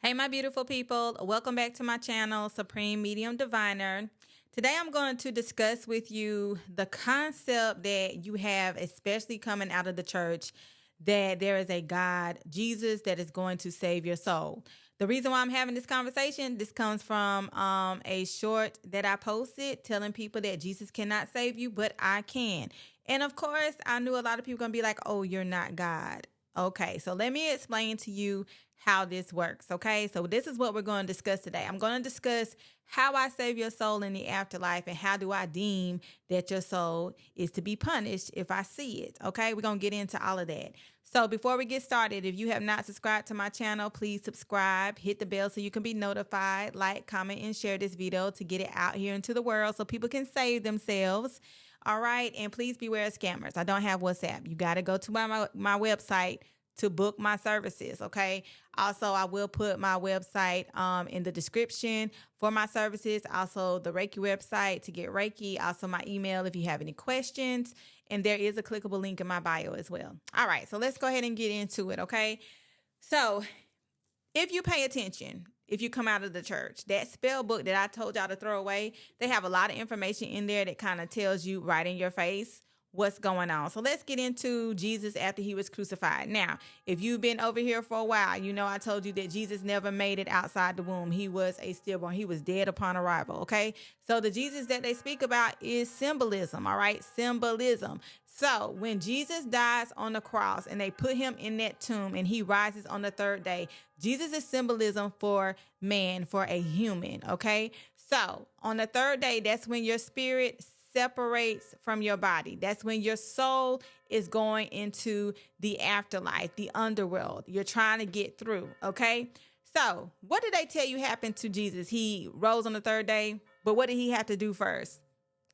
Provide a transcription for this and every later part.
Hey, my beautiful people. Welcome back to my channel, Supreme Medium Diviner. Today, I'm going to discuss with you the concept that you have, especially coming out of the church, that there is a God, Jesus, that is going to save your soul. The reason why I'm having this conversation, this comes from a short that I posted telling people that Jesus cannot save you, but I can. And of course, I knew a lot of people going to be like, oh, you're not God. Okay, so let me explain to you how this works, okay? So this is what we're going to discuss today. I'm going to discuss how I save your soul in the afterlife and how do I deem that your soul is to be punished if I see it, okay? We're going to get into all of that. So before we get started, if you have not subscribed to my channel, please subscribe, hit the bell so you can be notified, like, comment, and share this video to get it out here into the world so people can save themselves. All right, and please beware of scammers. I don't have WhatsApp. You got to go to my website to book my services, okay? Also, I will put my website in the description for my services. Also, the Reiki website to get Reiki. Also, my email if you have any questions. And there is a clickable link in my bio as well. All right, so let's go ahead and get into it, okay? So if you pay attention, if you come out of the church, that spell book that I told y'all to throw away, they have a lot of information in there that kind of tells you right in your face what's going on. So let's get into Jesus after he was crucified. Now, if you've been over here for a while, you know I told you that Jesus never made it outside the womb. He was a stillborn. He was dead upon arrival, okay? So the Jesus that they speak about is symbolism, all right? Symbolism. So when Jesus dies on the cross and they put him in that tomb and he rises on the third day, Jesus is symbolism for man, for a human, okay? So on the third day, that's when your spirit separates from your body. That's when your soul is going into the afterlife, the underworld. You're trying to get through, okay? So what did they tell you happened to Jesus? He rose on the third day, but what did he have to do first?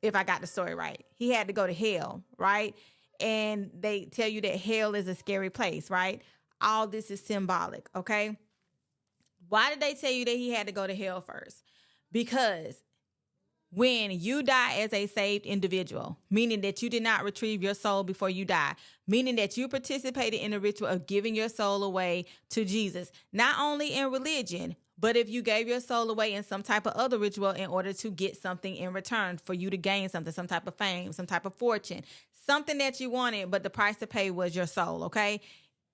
If I got the story right, he had to go to hell, right? And they tell you that hell is a scary place, right? All this is symbolic, okay? Why did they tell you that he had to go to hell first? Because when you die as a saved individual, meaning that you did not retrieve your soul before you die, meaning that you participated in the ritual of giving your soul away to Jesus, not only in religion, but if you gave your soul away in some type of other ritual in order to get something in return, for you to gain something, some type of fame, some type of fortune, something that you wanted, but the price to pay was your soul, okay?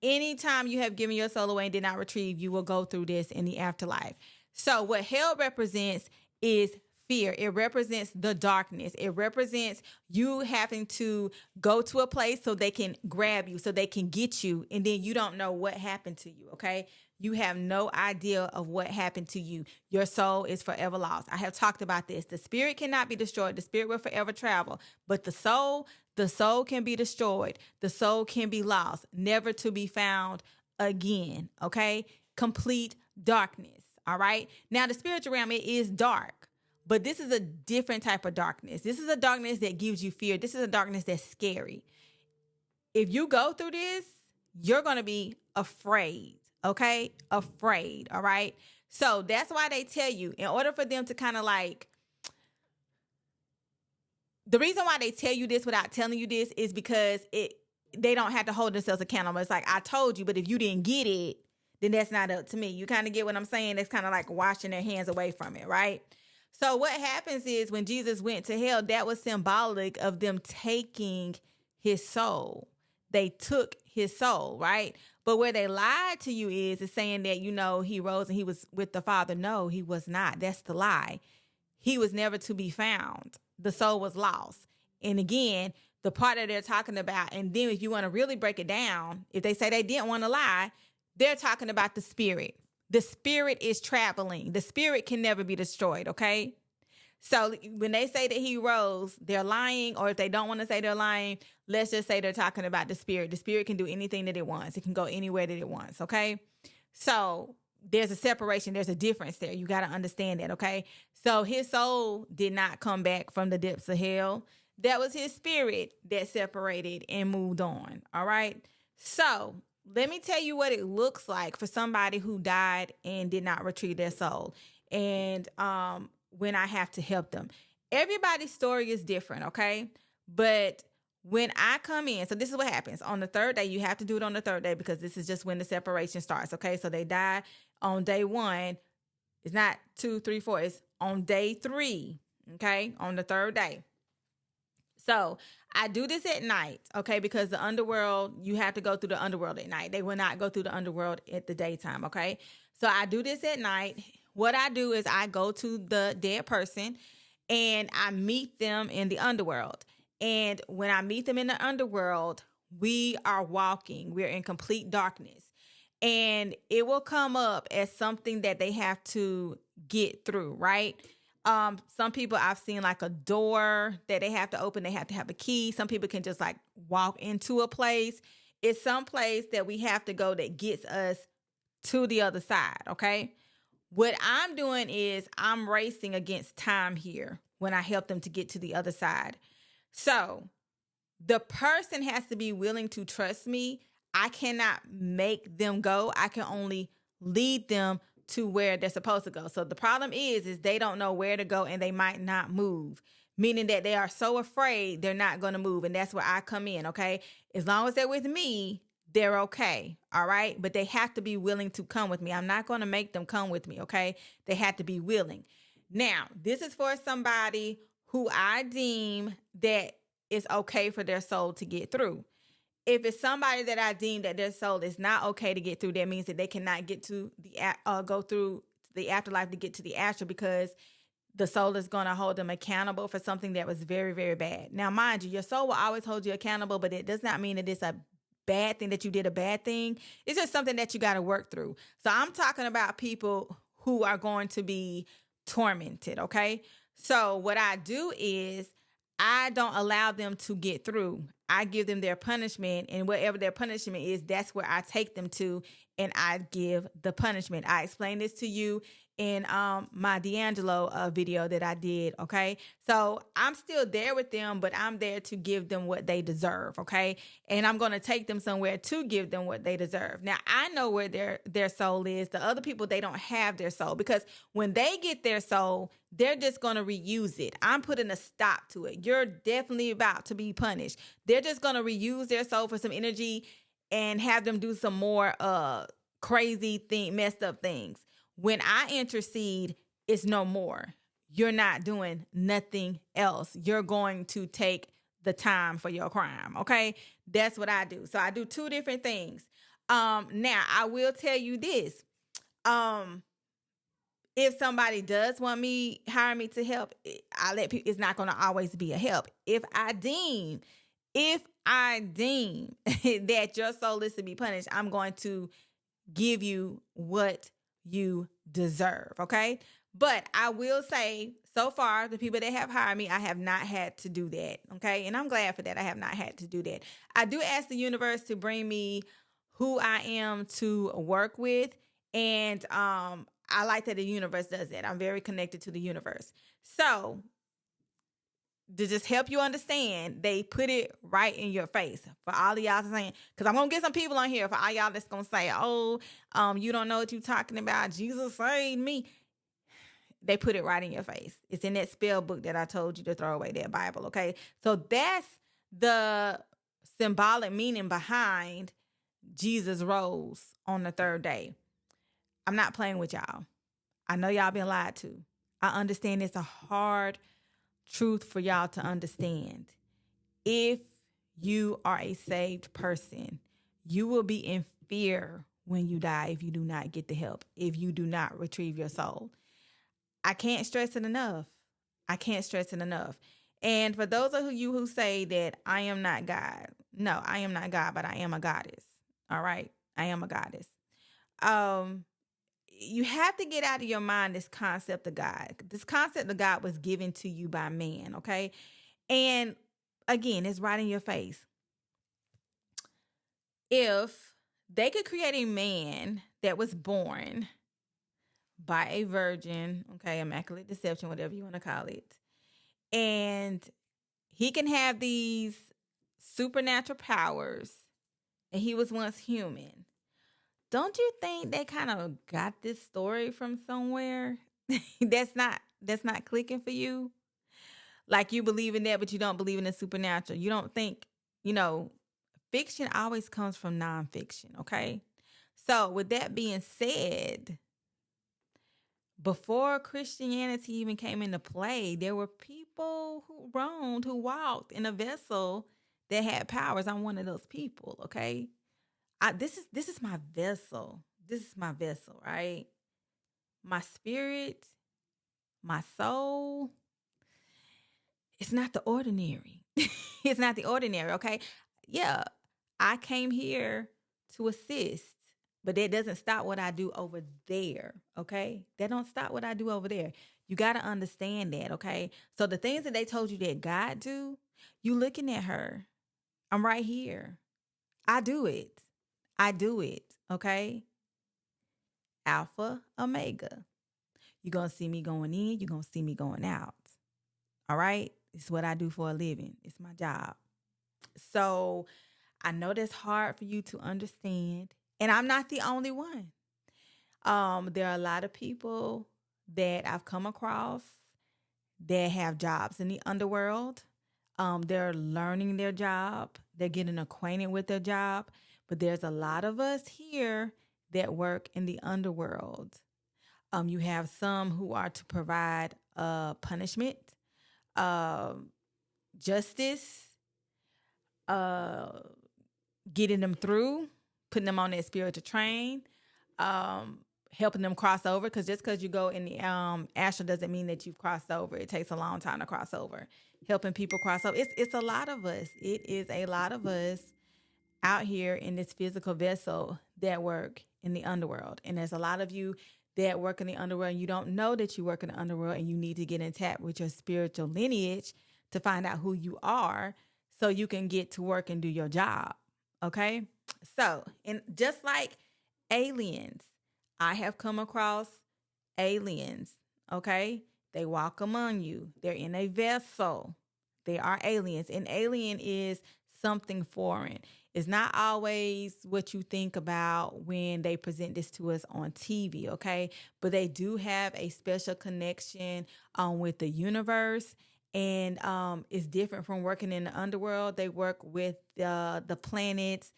Anytime you have given your soul away and did not retrieve, you will go through this in the afterlife. So what hell represents is fear. It represents the darkness. It represents you having to go to a place so they can grab you, so they can get you, and then you don't know what happened to you, okay? You have no idea of what happened to you. Your soul is forever lost. I have talked about this. The spirit cannot be destroyed. The spirit will forever travel, but the soul can be destroyed. The soul can be lost, never to be found again, okay? Complete darkness, all right? Now, the spiritual realm, it is dark. But this is a different type of darkness. This is a darkness that gives you fear. This is a darkness that's scary. If you go through this, you're going to be afraid, okay? Afraid, all right? So that's why they tell you, in order for them to kind of like, the reason why they tell you this without telling you this is because they don't have to hold themselves accountable. It's like, I told you, but if you didn't get it, then that's not up to me. You kind of get what I'm saying? That's kind of like washing their hands away from it, right? So what happens is when Jesus went to hell, that was symbolic of them taking his soul. They took his soul, right? But where they lied to you is saying that, you know, he rose and he was with the Father. No, he was not. That's the lie. He was never to be found. The soul was lost. And again, the part that they're talking about, and then if you want to really break it down, if they say they didn't want to lie, they're talking about the spirit. The spirit is traveling. The spirit can never be destroyed, okay? So when they say that he rose, they're lying, or if they don't want to say they're lying, let's just say they're talking about the spirit. The spirit can do anything that it wants. It can go anywhere that it wants, okay? So there's a separation. There's a difference there. You got to understand that, okay? So his soul did not come back from the depths of hell. That was his spirit that separated and moved on, all right? So let me tell you what it looks like for somebody who died and did not retrieve their soul. And when I have to help them. Everybody's story is different, okay? But when I come in, so this is what happens. On the third day, you have to do it on the third day because this is just when the separation starts, okay? So they die on day 1. It's not 2, 3, 4. It's on day 3. Okay, on the 3rd day. So I do this at night, okay, because the underworld, you have to go through the underworld at night. They will not go through the underworld at the daytime, okay? So I do this at night. What I do is I go to the dead person and I meet them in the underworld. And when I meet them in the underworld, we are walking. We're in complete darkness. And it will come up as something that they have to get through, right? Some people I've seen like a door that they have to open. They have to have a key. Some people can just like walk into a place. It's some place that we have to go that gets us to the other side, okay? What I'm doing is I'm racing against time here when I help them to get to the other side. So the person has to be willing to trust me. I cannot make them go. I can only lead them to where they're supposed to go. So the problem is they don't know where to go and they might not move, meaning that they are so afraid they're not going to move. And that's where I come in, okay? As long as they're with me, they're okay, all right? But they have to be willing to come with me. I'm not going to make them come with me, okay? They have to be willing. Now, this is for somebody who I deem that it's okay for their soul to get through. If it's somebody that I deem that their soul is not okay to get through, that means that they cannot get to go through the afterlife to get to the astral, because the soul is going to hold them accountable for something that was very, very bad. Now, mind you, your soul will always hold you accountable, but it does not mean that it's a bad thing, that you did a bad thing. It's just something that you got to work through. So I'm talking about people who are going to be tormented, okay? So what I do is I don't allow them to get through. I give them their punishment, and whatever their punishment is, that's where I take them to, and I give the punishment. I explained this to you in my D'Angelo video that I did, okay? So I'm still there with them, but I'm there to give them what they deserve, okay? And I'm going to take them somewhere to give them what they deserve. Now, I know where their soul is. The other people, they don't have their soul, because when they get their soul, they're just going to reuse it. I'm putting a stop to it. You're definitely about to be punished. They're just going to reuse their soul for some energy and have them do some more crazy messed up things. When I intercede, it's no more. You're not doing nothing else. You're going to take the time for your crime, okay? That's what I do. So I do 2 different things. Now, I will tell you this. If somebody does hire me to help, I let people, it's not going to always be a help. If I deem that your soul is to be punished, I'm going to give you what you deserve, okay? But I will say, so far, the people that have hired me, I have not had to do that, okay? And I'm glad for that. I have not had to do that. I do ask the universe to bring me who I am to work with, and I like that the universe does that. I'm very connected to the universe. So to just help you understand, they put it right in your face for all of y'all saying, because I'm going to get some people on here for all y'all that's going to say, oh, you don't know what you're talking about. Jesus saved me. They put it right in your face. It's in that spell book that I told you to throw away, that Bible, okay? So that's the symbolic meaning behind Jesus rose on the 3rd day. I'm not playing with y'all. I know y'all been lied to. I understand it's a hard truth for y'all to understand. If you are a saved person, you will be in fear when you die if you do not get the help, if you do not retrieve your soul. I can't stress it enough. And for those of you who say that I am not God, no, I am not God, but I am a goddess. All right? I am a goddess. You have to get out of your mind this concept of God. This concept of God was given to you by man, okay? And again, it's right in your face. If they could create a man that was born by a virgin, okay, immaculate deception, whatever you want to call it, and he can have these supernatural powers, and he was once human, don't you think they kind of got this story from somewhere? that's not clicking for you? Like, you believe in that, but you don't believe in the supernatural. You don't think, fiction always comes from nonfiction, okay? So with that being said, Before Christianity even came into play, there were people who roamed, who walked in a vessel that had powers. I'm one of those people, okay? This is my vessel. This is my vessel, right? My spirit, my soul, it's not the ordinary. It's not the ordinary, okay? Yeah, I came here to assist, but that doesn't stop what I do over there, okay? That don't stop what I do over there. You got to understand that, okay? So the things that they told you that God do, you looking at her. I'm right here. I do it. I do it, okay? Alpha, Omega. You're going to see me going in. You're going to see me going out. All right? It's what I do for a living. It's my job. So I know that's hard for you to understand. And I'm not the only one. There are a lot of people that I've come across that have jobs in the underworld. They're learning their job. They're getting acquainted with their job. But there's a lot of us here that work in the underworld. You have some who are to provide punishment, justice, getting them through, putting them on that spiritual train, helping them cross over. Because just because you go in the astral doesn't mean that you've crossed over. It takes a long time to cross over. Helping people cross over. It's a lot of us. It is a lot of us out here in this physical vessel that work in the underworld. And there's a lot of you that work in the underworld and you don't know that you work in the underworld, and you need to get in tap with your spiritual lineage to find out who you are so you can get to work and do your job. Okay? So, and just like aliens, I have come across aliens. Okay? They walk among you. They're in a vessel. They are aliens. An alien is something foreign. It's not always what you think about when they present this to us on TV, okay? But they do have a special connection with the universe, and it's different from working in the underworld. They work with the planets,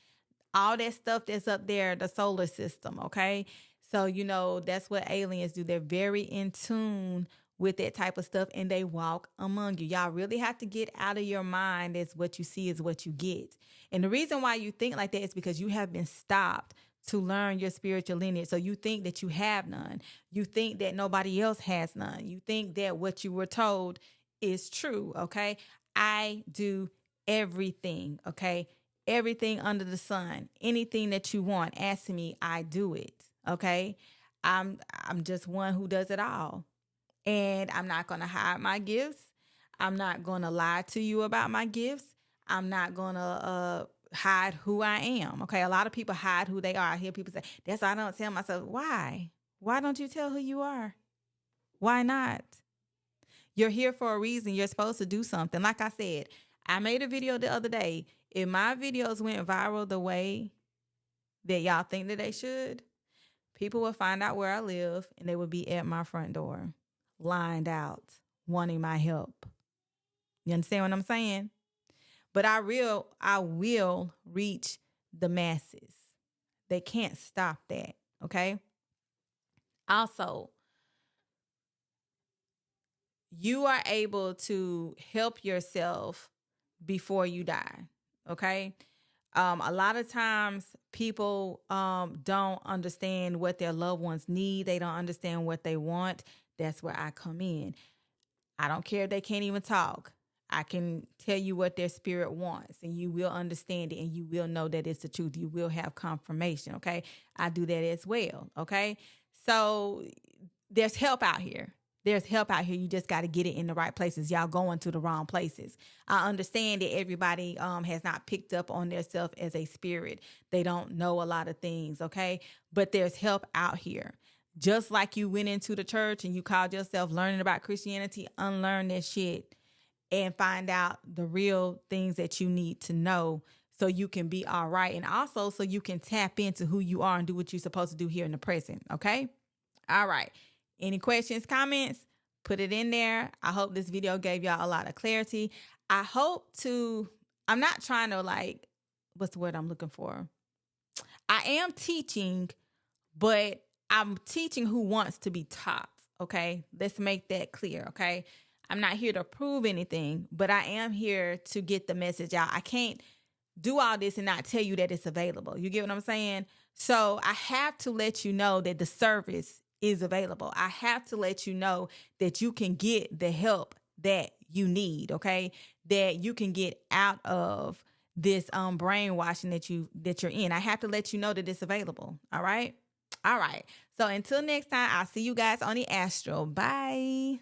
all that stuff that's up there, the solar system, okay? So, you know, that's what aliens do. They're very in tune with that type of stuff, and they walk among you. Y'all really have to get out of your mind that what you see is what you get. And the reason why you think like that is because you have been stopped to learn your spiritual lineage. So you think that you have none. You think that nobody else has none. You think that what you were told is true, okay? I do everything, okay? Everything under the sun. Anything that you want, ask me, I do it, okay? I'm just one who does it all. And I'm not going to hide my gifts. I'm not going to lie to you about my gifts. I'm not going to hide who I am. Okay, a lot of people hide who they are. I hear people say, that's why I don't tell myself. Why? Why don't you tell who you are? Why not? You're here for a reason. You're supposed to do something. Like I said, I made a video the other day. If my videos went viral the way that y'all think that they should, people will find out where I live and they will be at my front door, lined out, wanting my help. You understand what I'm saying? But I will reach the masses. They can't stop that, okay? Also, you are able to help yourself before you die, okay? A lot of times people don't understand what their loved ones need. They don't understand what they want. That's where I come in. I don't care if they can't even talk. I can tell you what their spirit wants, and you will understand it, and you will know that it's the truth. You will have confirmation, okay? I do that as well, okay? So there's help out here. There's help out here. You just got to get it in the right places. Y'all going to the wrong places. I understand that everybody has not picked up on their self as a spirit. They don't know a lot of things, okay? But there's help out here. Just like you went into the church and you called yourself learning about Christianity, unlearn that shit and find out the real things that you need to know so you can be all right. And also so you can tap into who you are and do what you're supposed to do here in the present, okay? All right. Any questions, comments? Put it in there. I hope this video gave y'all a lot of clarity. I'm not trying to what's the word I'm looking for? I am teaching, but I'm teaching who wants to be taught, Okay, let's make that clear. Okay, I'm not here to prove anything, but I am here to get the message out. I can't do all this and not tell you that it's available. You get what I'm saying? So I have to let you know that the service is available. I have to let you know that you can get the help that you need, okay? That you can get out of this brainwashing that you're in. I have to let you know that it's available. All right? All right. So until next time, I'll see you guys on the Astro. Bye.